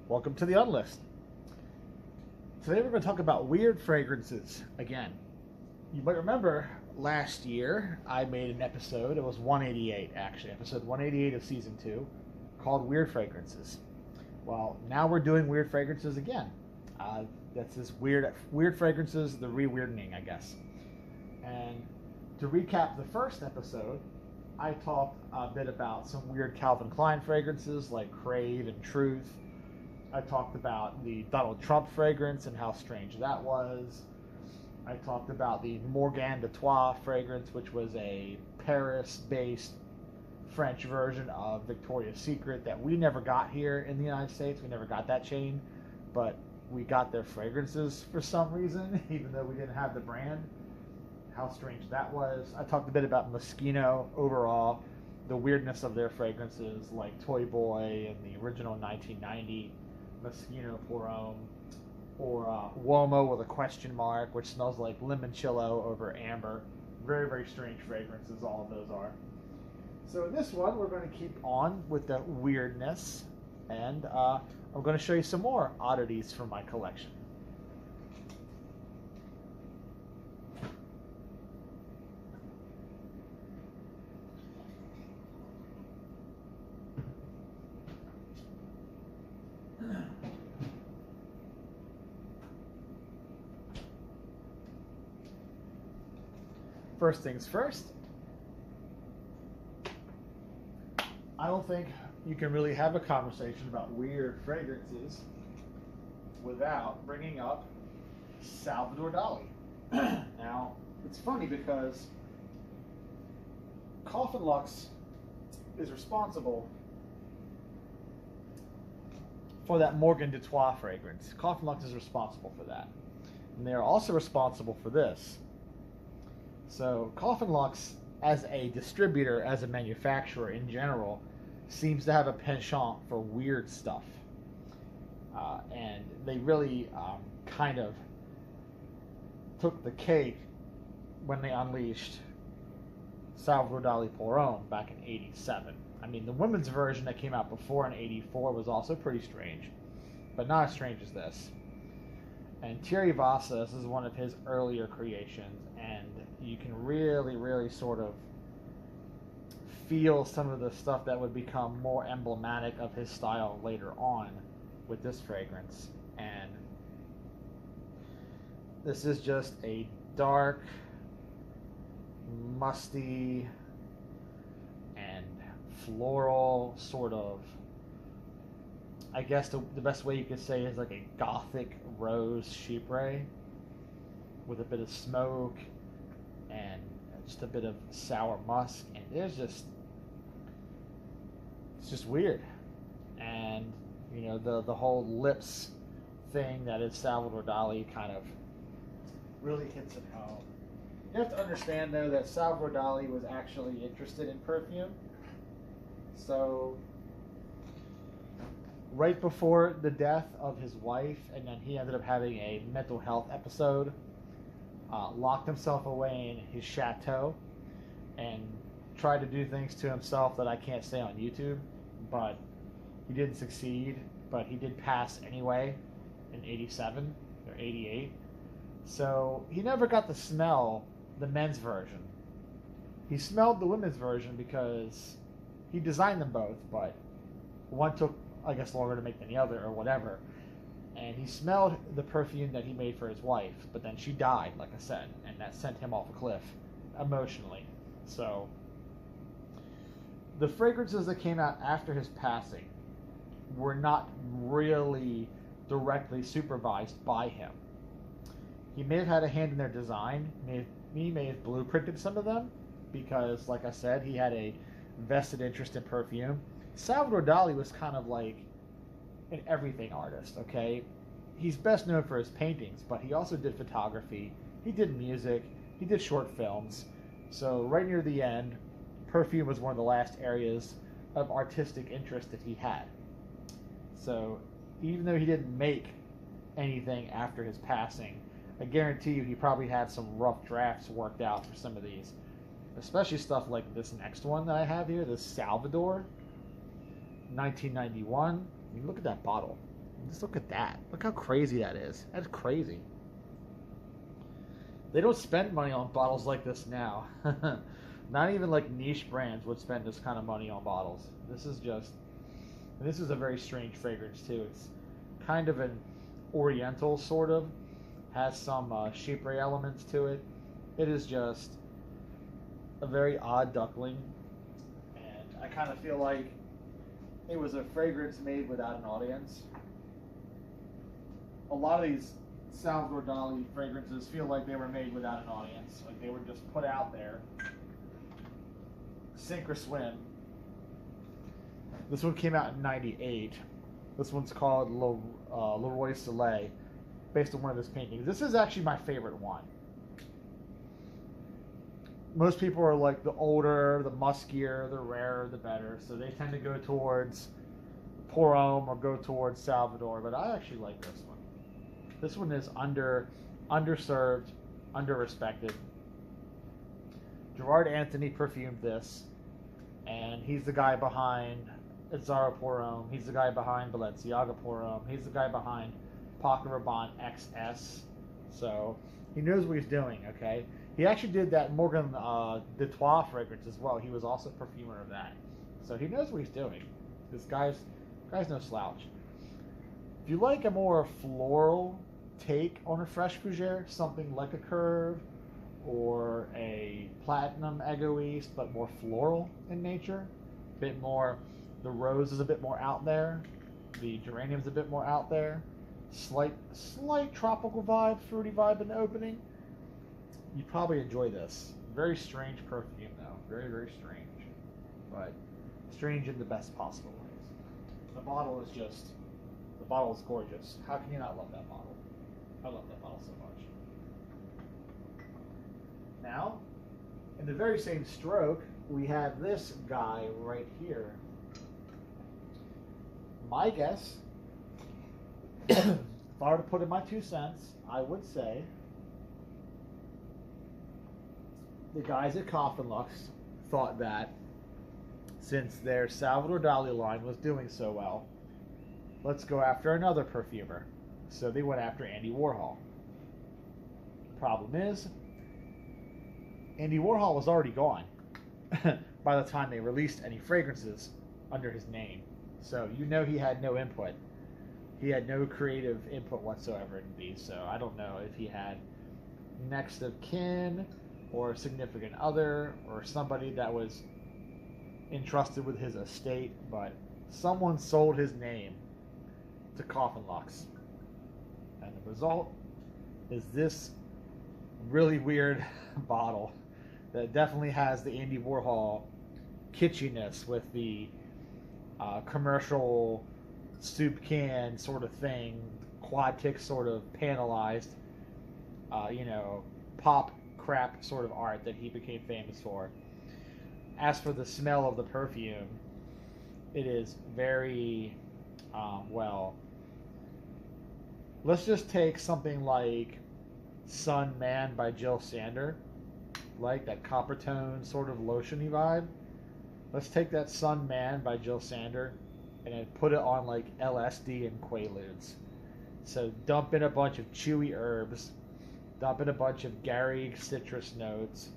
Welcome to the Unlist. Today we're going to talk about weird fragrances again. You might remember last year I made an episode, it was 188 actually, episode 188 of season 2, called Weird Fragrances. Well, now we're doing weird fragrances again. That's this weird fragrances, the re-weirding, I guess. And to recap the first episode, I talked a bit about some weird Calvin Klein fragrances like Crave and Truth. I talked about the Donald Trump fragrance and how strange that was. I talked about the Morgan de Trois fragrance, which was a Paris-based French version of Victoria's Secret that we never got here in the United States. We never got that chain, but we got their fragrances for some reason, even though we didn't have the brand. How strange that was. I talked a bit about Moschino overall, the weirdness of their fragrances like Toy Boy and the original 1990 Moschino Pour Homme, or Uomo with a question mark, which smells like limoncello over amber. Very, very strange fragrances, all of those are. So in this one, we're going to keep on with the weirdness, and I'm going to show you some more oddities from my collection. First things first, I don't think you can really have a conversation about weird fragrances without bringing up Salvador Dali. Now, it's funny because Coffin Lux is responsible for that Morgan de Trois fragrance. Coffin Lux is responsible for that. And they're also responsible for this. So Coffin Lux, as a distributor, as a manufacturer in general, seems to have a penchant for weird stuff. And they really kind of took the cake when they unleashed Salvador Dali Pour Homme back in '87. I mean, the women's version that came out before in '84 was also pretty strange, but not as strange as this. And Thierry Vassas is one of his earlier creations, and you can really sort of feel some of the stuff that would become more emblematic of his style later on with this fragrance. And this is just a dark, musty, and floral sort of, I guess the best way you could say is like a gothic rose chypre with a bit of smoke and just a bit of sour musk, and it's just weird. And you know, the whole lips thing that is Salvador Dali kind of really hits it home. You have to understand though that Salvador Dali was actually interested in perfume. So right before the death of his wife, and then he ended up having a mental health episode, locked himself away in his chateau and tried to do things to himself that I can't say on YouTube, but he didn't succeed. But he did pass anyway in '87 or '88. So he never got to smell the men's version. He smelled the women's version because he designed them both, but one took, I guess, longer to make than the other or whatever. And he smelled the perfume that he made for his wife, but then she died, like I said, and that sent him off a cliff emotionally. So the fragrances that came out after his passing were not really directly supervised by him. He may have had a hand in their design. He may have blueprinted some of them because, like I said, he had a vested interest in perfume. Salvador Dali was kind of like an everything artist, okay? He's best known for his paintings, but he also did photography, he did music, he did short films. So right near the end, perfume was one of the last areas of artistic interest that he had. So even though he didn't make anything after his passing, I guarantee you he probably had some rough drafts worked out for some of these. Especially stuff like this next one that I have here, this Salvador, 1991. I mean, look at that bottle. Just look at that. Look how crazy that is. That's crazy. They don't spend money on bottles like this now. Not even like niche brands would spend this kind of money on bottles. This is a very strange fragrance too. It's kind of an oriental sort of, has some chypre elements to it. It is just a very odd duckling, and I kind of feel like it was a fragrance made without an audience. A lot of these Salvador Dali fragrances feel like they were made without an audience. Like they were just put out there, sink or swim. This one came out in '98. This one's called Leroy Soleil, based on one of his paintings. This is actually my favorite one. Most people are like the older, the muskier, the rarer, the better. So they tend to go towards Pour Homme or go towards Salvador. But I actually like this one. This one is underserved, underrespected. Gerard Anthony perfumed this, and he's the guy behind Zara Pour Homme. He's the guy behind Balenciaga Pour Homme. He's the guy behind Paco Rabanne XS. So he knows what he's doing, okay? He actually did that Morgan Detroit fragrance as well. He was also a perfumer of that. So he knows what he's doing. This guy's no slouch. If you like a more floral take on a Fresh Fougere, something like a Curve or a Platinum Egoist, but more floral in nature, a bit more, the rose is a bit more out there, the geranium's a bit more out there, slight tropical vibe, fruity vibe in the opening, you'd probably enjoy this. Very strange perfume though, very, very strange, but strange in the best possible ways. The bottle is gorgeous. How can you not love that bottle? I love that bottle so much. Now, in the very same stroke, we have this guy right here. My guess, if I were to put in my 2 cents, I would say the guys at Coffin Lux thought that since their Salvador Dali line was doing so well, let's go after another perfumer. So they went after Andy Warhol. Problem is, Andy Warhol was already gone by the time they released any fragrances under his name. So you know he had no input. He had no creative input whatsoever in these. So I don't know if he had next of kin or a significant other or somebody that was entrusted with his estate, but someone sold his name to Coffin Lux. And the result is this really weird bottle that definitely has the Andy Warhol kitschiness with the commercial soup can sort of thing, quad-tick sort of panelized, pop crap sort of art that he became famous for. As for the smell of the perfume, it is very, let's just take something like Sun Man by Jill Sander, like that copper tone sort of lotiony vibe. Let's take that Sun Man by Jill Sander and then put it on like LSD and Quaaludes. So dump in a bunch of chewy herbs, dump in a bunch of Garrigue citrus notes,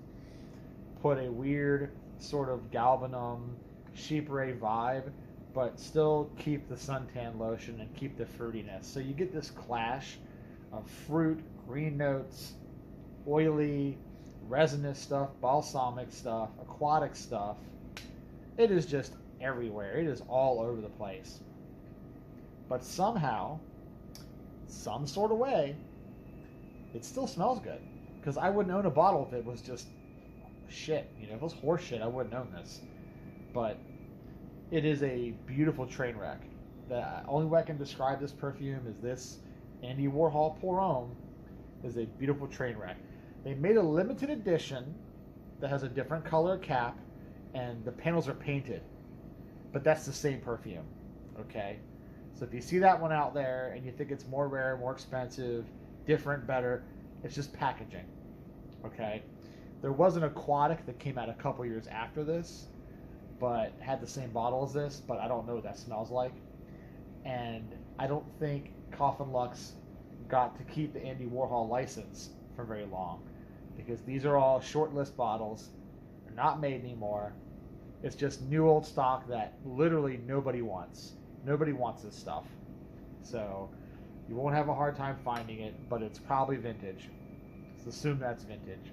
put a weird sort of galbanum chypre vibe, but still keep the suntan lotion and keep the fruitiness. So you get this clash of fruit, green notes, oily, resinous stuff, balsamic stuff, aquatic stuff. It is just everywhere. It is all over the place. But somehow, some sort of way, it still smells good. Because I wouldn't own a bottle if it was just shit. If it was horse shit, I wouldn't own this. But it is a beautiful train wreck. The only way I can describe this perfume is this Andy Warhol Pour Homme is a beautiful train wreck. They made a limited edition that has a different color cap and the panels are painted. But that's the same perfume. Okay? So if you see that one out there and you think it's more rare, more expensive, different, better, it's just packaging. Okay? There was an aquatic that came out a couple years after this, but had the same bottle as this, but I don't know what that smells like. And I don't think Coffin Lux got to keep the Andy Warhol license for very long, because these are all short list bottles. They're not made anymore. It's just new old stock that literally nobody wants. Nobody wants this stuff. So you won't have a hard time finding it, but it's probably vintage. So assume that's vintage.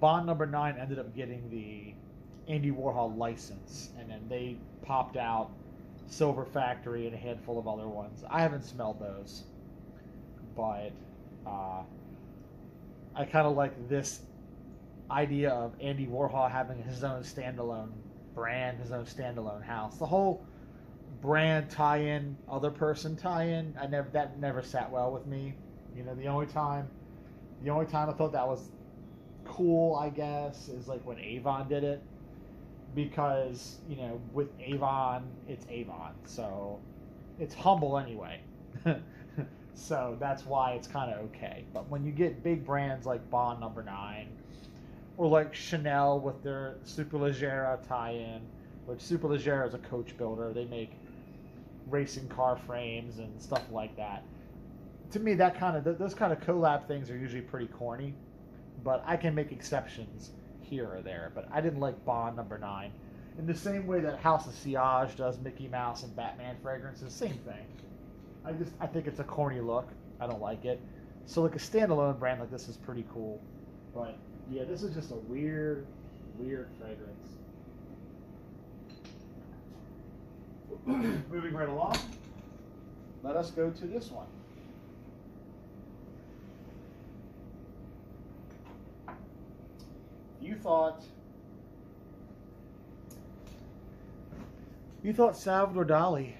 Bond number 9 ended up getting the Andy Warhol license, and then they popped out Silver Factory and a handful of other ones. I haven't smelled those, but I kind of like this idea of Andy Warhol having his own standalone brand, his own standalone house. The whole brand tie-in, other person tie-in, that never sat well with me. You know, the only time I thought that was cool, I guess, is like when Avon did it, because, you know, with Avon, it's Avon, so it's humble anyway. So that's why it's kind of okay. But when you get big brands like Bond number 9, or like Chanel with their Superleggera tie-in, which Superleggera is a coach builder. They make racing car frames and stuff like that. To me, those kind of collab things are usually pretty corny, but I can make exceptions here or there. But I didn't like Bond number 9. In the same way that House of Siage does Mickey Mouse and Batman fragrances, same thing. I think it's a corny look. I don't like it. So like a standalone brand like this is pretty cool. But yeah, this is just a weird fragrance. Moving right along, let us go to this one. You thought Salvador Dali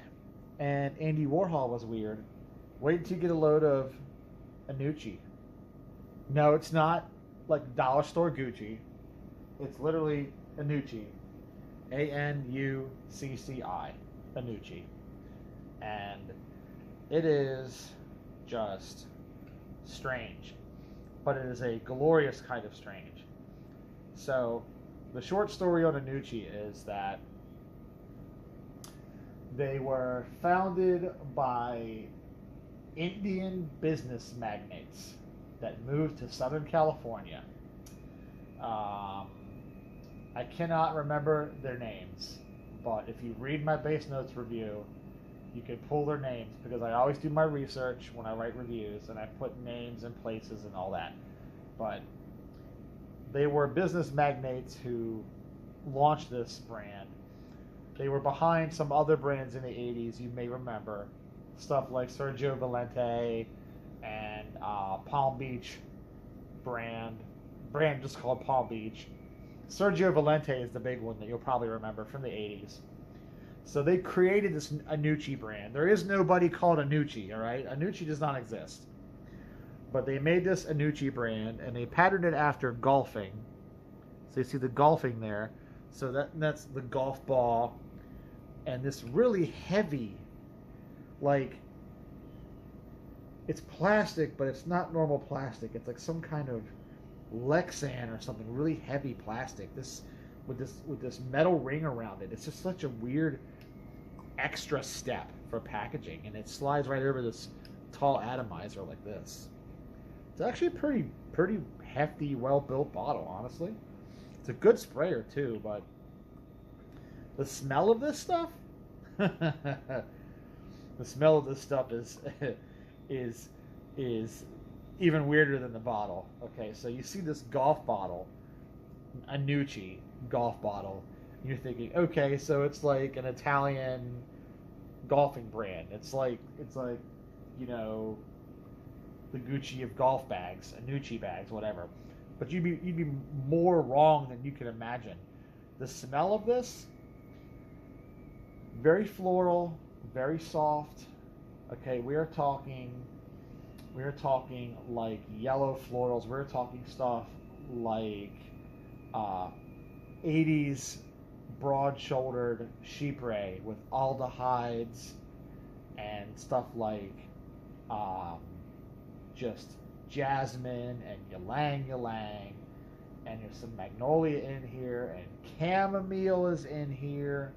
and Andy Warhol was weird. Wait until you get a load of Anucci. No, it's not like dollar store Gucci. It's literally Anucci. Anucci. Anucci. And it is just strange. But it is a glorious kind of strange. So, the short story on Anucci is that they were founded by Indian business magnates that moved to Southern California. I cannot remember their names, but if you read my base notes review, you can pull their names, because I always do my research when I write reviews, and I put names and places and all that. But they were business magnates who launched this brand. They were behind some other brands in the 80s, you may remember. Stuff like Sergio Valente and Palm Beach brand just called Palm Beach. Sergio Valente is the big one that you'll probably remember from the 80s. So they created this Anucci brand. There is nobody called Anucci, all right? Anucci does not exist. But they made this Anucci brand, and they patterned it after golfing. So you see the golfing there. So that's the golf ball. And this really heavy, like, it's plastic, but it's not normal plastic. It's like some kind of Lexan or something, really heavy plastic. With this metal ring around it. It's just such a weird extra step for packaging, and it slides right over this tall atomizer like this. It's actually a pretty hefty, well-built bottle, honestly. It's a good sprayer too, but the smell of this stuff, the smell of this stuff is even weirder than the bottle. Okay, so you see this golf bottle, Anucci golf bottle, and you're thinking, okay, so it's like an Italian golfing brand. It's like you know, the Gucci of golf bags, Anucci bags, whatever. But you'd be more wrong than you can imagine. The smell of this, very floral, very soft. Okay, we're talking like yellow florals. We're talking stuff like 80s broad-shouldered chypre with aldehydes and stuff like just jasmine and ylang ylang, and there's some magnolia in here, and chamomile is in here,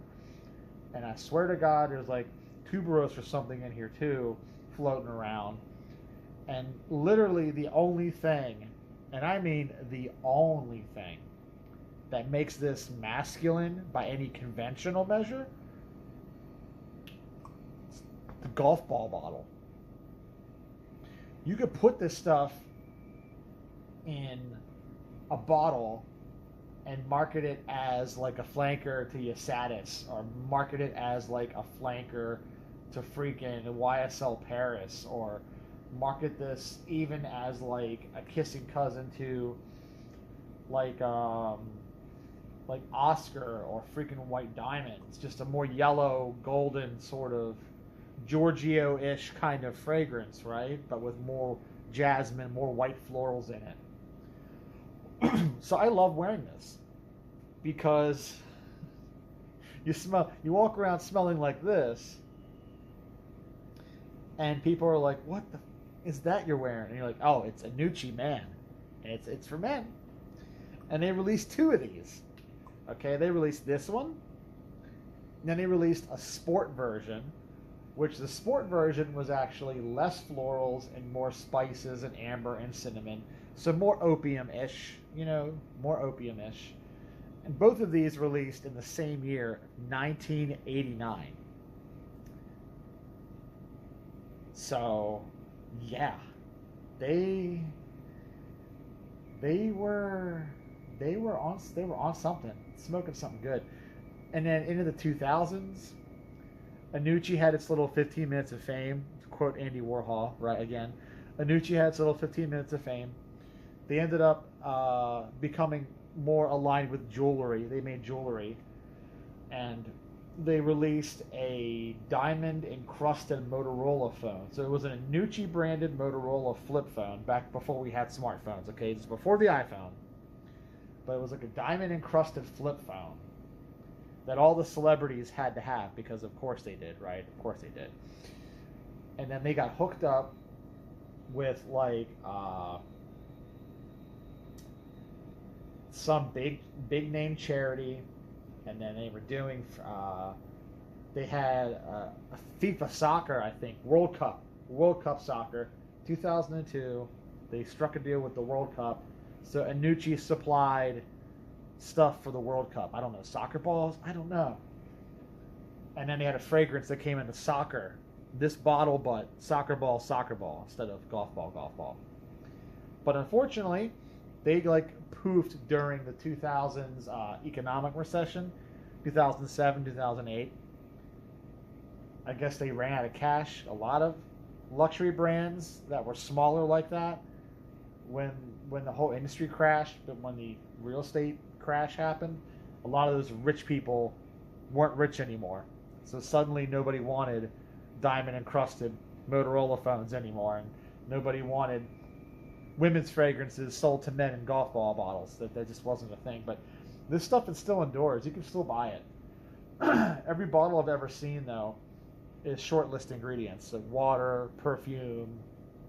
and I swear to God, there's like tuberose or something in here too, floating around. And literally the only thing, and I mean the only thing, that makes this masculine by any conventional measure, is the golf ball bottle. You could put this stuff in a bottle and market it as like a flanker to Yasatis, or market it as like a flanker to freaking YSL Paris, or market this even as like a kissing cousin to like Oscar or freaking White Diamond. It's just a more yellow, golden sort of Giorgio-ish kind of fragrance, right? But with more jasmine, more white florals in it. So I love wearing this because you walk around smelling like this, and people are like, "What the is that you're wearing?" And you're like, "Oh, it's Anucci Man. It's for men." And they released 2 of these. Okay, they released this one, and then they released a sport version, which the sport version was actually less florals and more spices and amber and cinnamon, so more opium-ish, more opium-ish. And both of these released in the same year, 1989. So, yeah, they were on something, smoking something good. And then into the 2000s, Anucci had its little 15 minutes of fame, to quote Andy Warhol, right again. Anucci had its little 15 minutes of fame. They ended up becoming more aligned with jewelry. They made jewelry, and they released a diamond encrusted Motorola phone. So it was an Anucci branded Motorola flip phone back before we had smartphones. Okay, it's before the iPhone, but it was like a diamond encrusted flip phone that all the celebrities had to have, because of course they did, right? Of course they did. And then they got hooked up with like some big name charity, and then they were doing they had a FIFA soccer, I think, World Cup soccer, 2002. They struck a deal with the World Cup, so Anucci supplied stuff for the World Cup. I don't know, soccer balls? I don't know. And then they had a fragrance that came into soccer. This bottle, but soccer ball instead of golf ball. But unfortunately, they like poofed during the 2000s economic recession, 2007, 2008. I guess they ran out of cash. A lot of luxury brands that were smaller like that, when the whole industry crashed, but when the real estate crash happened, a lot of those rich people weren't rich anymore. So suddenly nobody wanted diamond encrusted Motorola phones anymore, and nobody wanted women's fragrances sold to men in golf ball bottles. That just wasn't a thing. But this stuff is still indoors. You can still buy it. Every bottle I've ever seen, though, is short list ingredients. So water, perfume,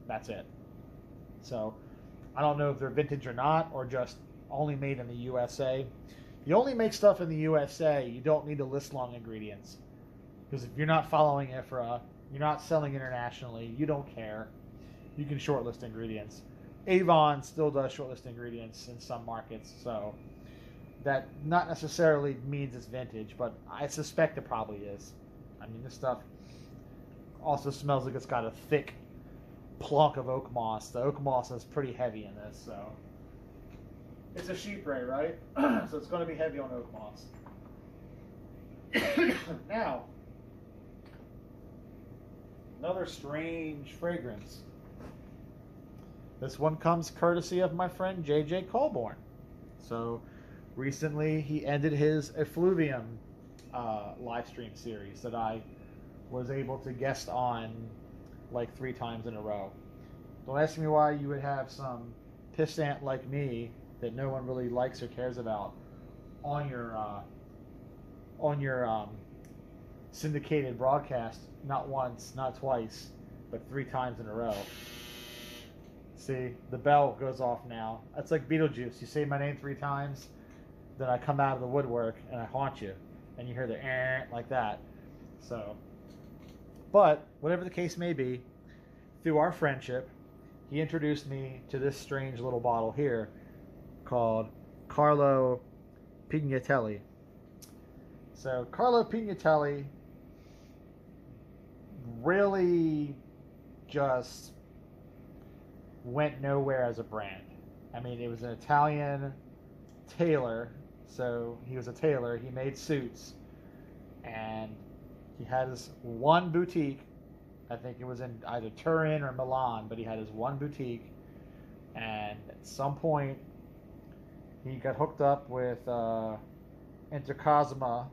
that's it. So I don't know if they're vintage or not, or just only made in the USA. If you only make stuff in the USA, you don't need to list long ingredients. Because if you're not following IFRA, you're not selling internationally, you don't care, you can shortlist ingredients. Avon still does shortlist ingredients in some markets, so that not necessarily means it's vintage, but I suspect it probably is. I mean, this stuff also smells like it's got a thick plunk of oak moss. The oak moss is pretty heavy in this, so it's a chypre, right? So it's going to be heavy on oak moss. Now, another strange fragrance. This one comes courtesy of my friend J.J. Colborn. So recently he ended his Effluvium live stream series that I was able to guest on like 3 times in a row. Don't ask me why you would have some pissant like me that no one really likes or cares about on your syndicated broadcast, not once, not twice, but 3 times in a row. See, the bell goes off now. That's like Beetlejuice. You say my name 3 times, then I come out of the woodwork and I haunt you, and you hear the like that. So But whatever the case may be, through our friendship, he introduced me to this strange little bottle here called Carlo Pignatelli. So Carlo Pignatelli really just went nowhere as a brand. I mean, it was an Italian tailor, so he was a tailor. He made suits, and he had his one boutique. I think it was in either Turin or Milan, but he had his one boutique, and at some point he got hooked up with Intercosma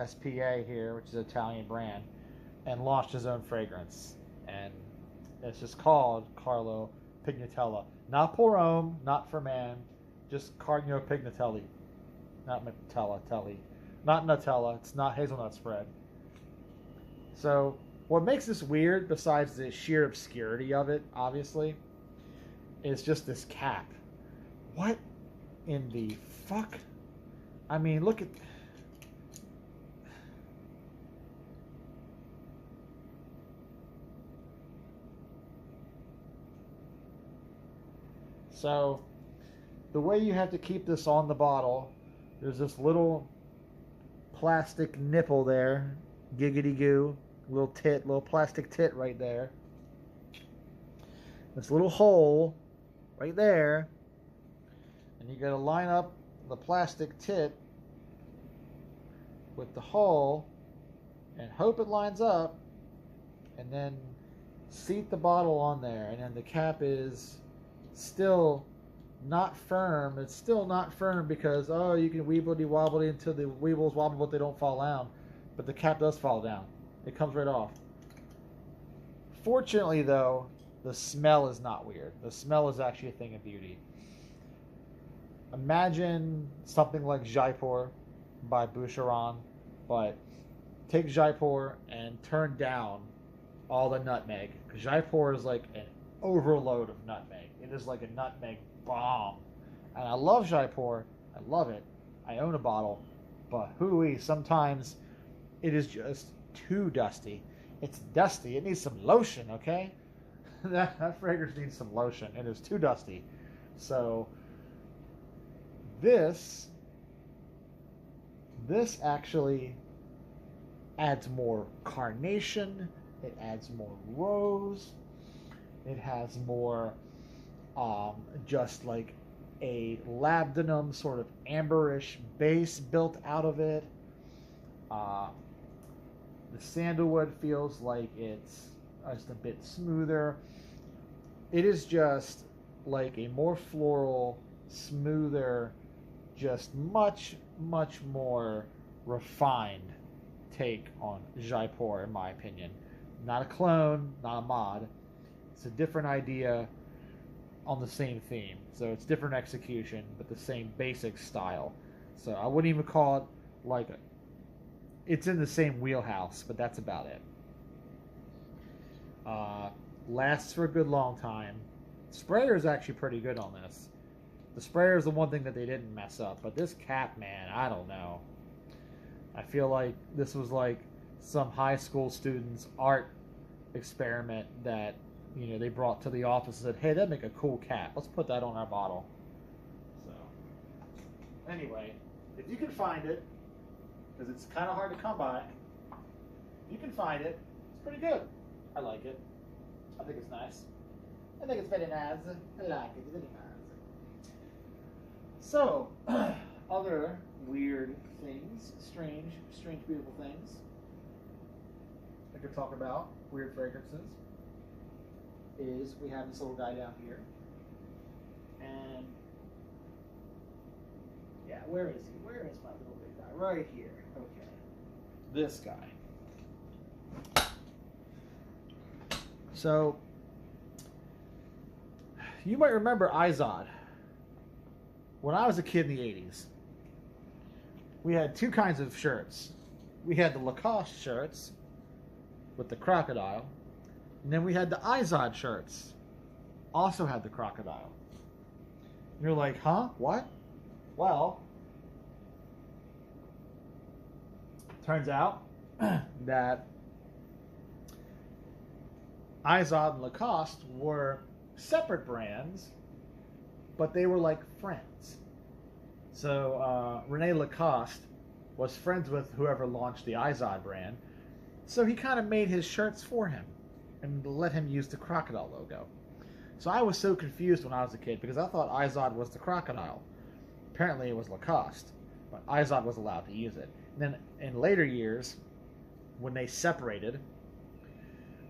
SPA here, which is an Italian brand, and launched his own fragrance. And it's just called Carlo Pignatella. Not pour homme, not for man, just Carlo Pignatelli. Not Nutella. Not Nutella. It's not hazelnut spread. So what makes this weird, besides the sheer obscurity of it, obviously, is just this cap. What in the fuck? I mean, look at... So, the way you have to keep this on the bottle, there's this little plastic nipple there, giggity goo, little plastic tit right there. This little hole right there, and you got to line up the plastic tit with the hole and hope it lines up, and then seat the bottle on there, and then the cap is still not firm. It's still not firm because, oh, you can weebledy wobbly until the weebles wobble but they don't fall down, but the cap does fall down. It comes right off. Fortunately though, the smell is not weird. The smell is actually a thing of beauty. Imagine something like Jaipur by Boucheron, but take Jaipur and turn down all the nutmeg, because Jaipur is like an overload of nutmeg. It is like a nutmeg bomb. And I love Jaipur. I love it. I own a bottle. But hooey, sometimes it is just too dusty. It's dusty. It needs some lotion, okay? that fragrance needs some lotion. It is too dusty. So this actually adds more carnation. It adds more rose. It has more just like a labdanum sort of amberish base built out of it. The sandalwood feels like it's just a bit smoother. It is just like a more floral, smoother, just much, much more refined take on Jaipur, in my opinion. Not a clone, not a mod. It's a different idea on the same theme. So it's different execution, but the same basic style. So I wouldn't even call it like it's in the same wheelhouse, but that's about it. Lasts for a good long time. Sprayer is actually pretty good on this. The sprayer is the one thing that they didn't mess up, but this cap, man, I don't know. I feel like this was like some high school student's art experiment that, you know, they brought to the office and said, hey, that'd make a cool cap. Let's put that on our bottle. So, anyway, if you can find it, because it's kind of hard to come by, if you can find it, it's pretty good. I like it. I think it's nice. I think it's very nice. I like it. It's very nice. So, other weird things, strange, beautiful things I could talk about, weird fragrances, is we have this little guy down here. And, yeah, where is he? Where is my little big guy? Right here. Okay. This guy. So, you might remember Izod. When I was a kid in the 80s, we had two kinds of shirts. We had the Lacoste shirts with the crocodile, and then we had the Izod shirts, also had the crocodile. And you're like, huh? What? Well, turns out that Izod and Lacoste were separate brands, but they were like friends. So Rene Lacoste was friends with whoever launched the Izod brand, so he kind of made his shirts for him and let him use the crocodile logo. So I was so confused when I was a kid because I thought Izod was the crocodile. Apparently it was Lacoste, but Izod was allowed to use it. And then in later years, when they separated,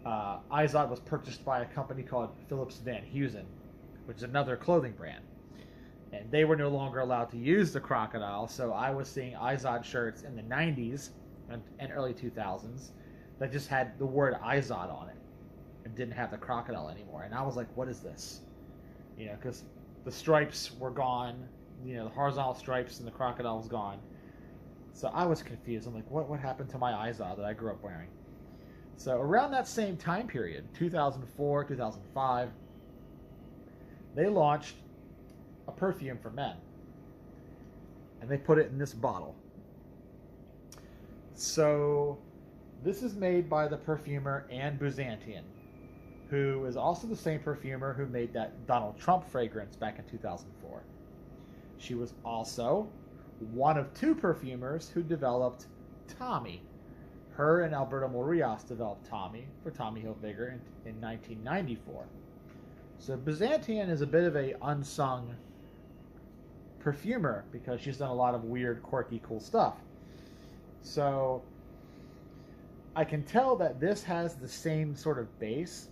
Izod was purchased by a company called Philips Van Heusen, which is another clothing brand. And they were no longer allowed to use the crocodile, so I was seeing Izod shirts in the 90s and early 2000s that just had the word Izod on it and didn't have the crocodile anymore. And I was like, what is this? You know, because the stripes were gone, you know, the horizontal stripes and the crocodile was gone. So I was confused. I'm like, what happened to my Izod that I grew up wearing? So around that same time period, 2004, 2005, they launched a perfume for men. And they put it in this bottle. So this is made by the perfumer Anne Buzantian, who is also the same perfumer who made that Donald Trump fragrance back in 2004. She was also one of two perfumers who developed Tommy. Her and Alberto Morillas developed Tommy for Tommy Hilfiger in 1994. So Buzantian is a bit of a unsung perfumer because she's done a lot of weird, quirky, cool stuff. So I can tell that this has the same sort of base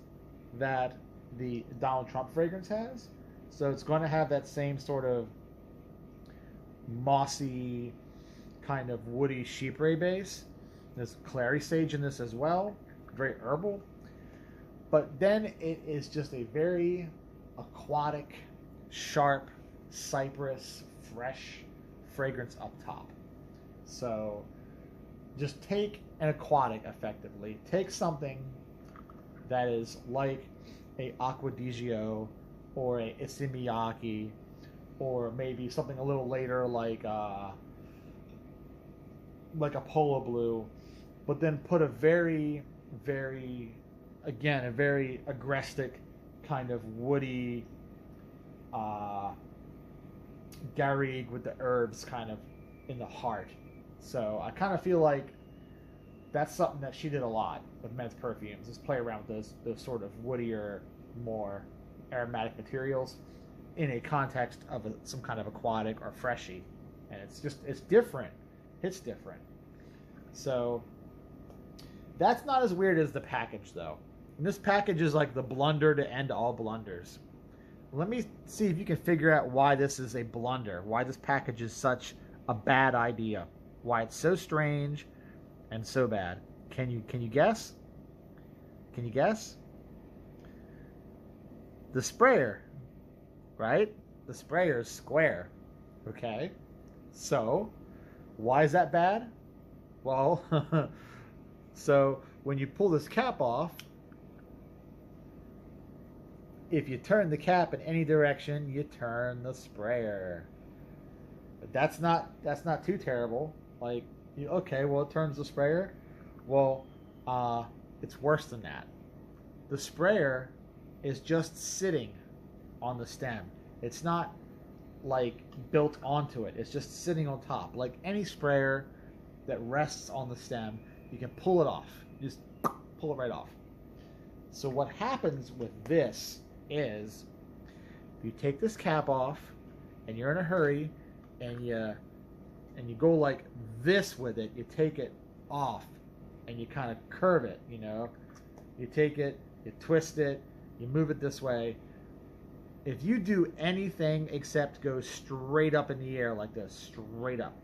that the Donald Trump fragrance has. So it's going to have that same sort of mossy, kind of woody chypre base. There's clary sage in this as well, very herbal. But then it is just a very aquatic, sharp, cypress, fresh fragrance up top. So just take an aquatic, effectively. Take something that is like a Acqua di Gio or a Issey Miyake, or maybe something a little later like a Polo Blue, but then put a very, very, again, a very aggressive kind of woody garrigue with the herbs kind of in the heart. So I kind of feel like that's something that she did a lot with men's perfumes, is play around with those sort of woodier, more aromatic materials in a context of some kind of aquatic or freshy. And it's different. It's different. So that's not as weird as the package, though. And this package is like the blunder to end all blunders. Let me see if you can figure out why this is a blunder, why this package is such a bad idea, why it's so strange and so bad. Can you guess? Can you guess? The sprayer, right? The sprayer is square. Okay? So, why is that bad? Well, so when you pull this cap off, if you turn the cap in any direction, you turn the sprayer. But that's not too terrible. Like, okay, well, it turns the sprayer. Well, it's worse than that. The sprayer is just sitting on the stem. It's not like built onto it. It's just sitting on top. Like any sprayer that rests on the stem, you can pull it off. You just pull it right off. So what happens with this is, if you take this cap off and you're in a hurry and you go like this with it, you take it off and you kind of curve it, you know. You take it, you twist it, you move it this way. If you do anything except go straight up in the air like this, straight up,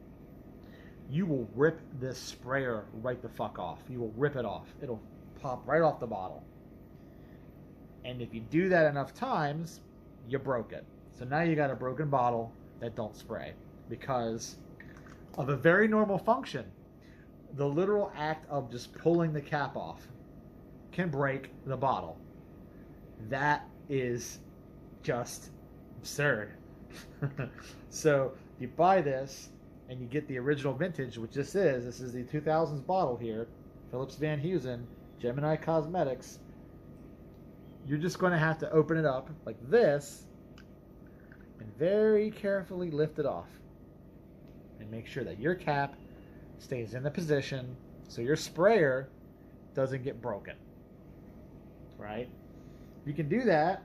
you will rip this sprayer right the fuck off. You will rip it off. It'll pop right off the bottle. And if you do that enough times, you broke it. So now you got a broken bottle that don't spray because of a very normal function. The literal act of just pulling the cap off can break the bottle. That is just absurd. So you buy this and you get the original vintage, which this is the 2000s bottle here, Philips Van Heusen, Gemini Cosmetics. you're just going to have to open it up like this and very carefully lift it off. And make sure that your cap stays in the position so your sprayer doesn't get broken. Right? If you can do that,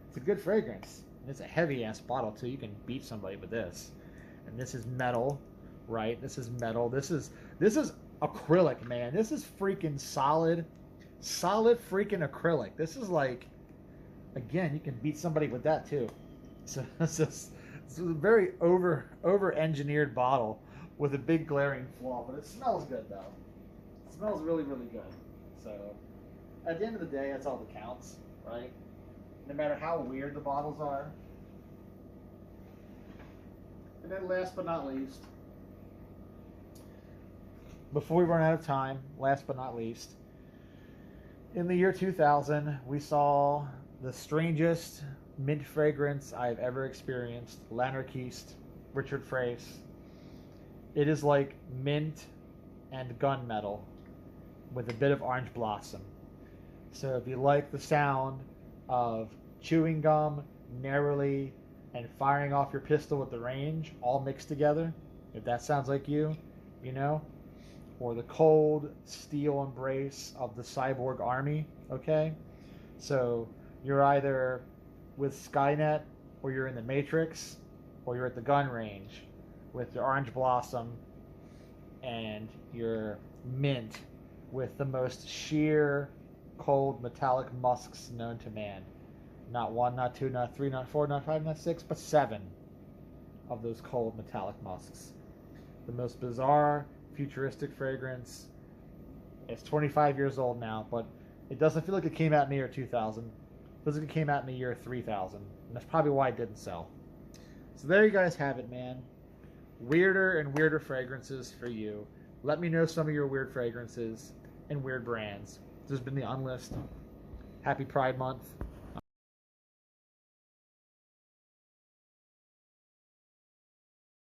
it's a good fragrance. And it's a heavy-ass bottle, too. You can beat somebody with this. And this is metal, right? This is metal. This is acrylic, man. This is freaking solid freaking acrylic. This is like, again, you can beat somebody with that, too. So it's a very over-engineered bottle with a big glaring flaw, but it smells good, though. It smells really, really good. So at the end of the day, that's all that counts, right? No matter how weird the bottles are. And then last but not least, before we run out of time, last but not least, in the year 2000, we saw the strangest mint fragrance I've ever experienced, Lannarch, Richard Frace. It is like mint and gunmetal with a bit of orange blossom. So if you like the sound of chewing gum narrowly and firing off your pistol with the range all mixed together, if that sounds like you, you know, or the cold steel embrace of the cyborg army, okay? So you're either with Skynet, or you're in the Matrix, or you're at the gun range with your orange blossom and your mint with the most sheer, cold, metallic musks known to man. Not one, not two, not three, not four, not five, not six, but 7 of those cold, metallic musks. The most bizarre, futuristic fragrance. It's 25 years old now, but it doesn't feel like it came out in the year 2000. It feels like it came out in the year 3000. And that's probably why it didn't sell. So there you guys have it, man. Weirder and weirder fragrances for you. Let me know some of your weird fragrances and weird brands. This has been the Unlist. Happy Pride Month.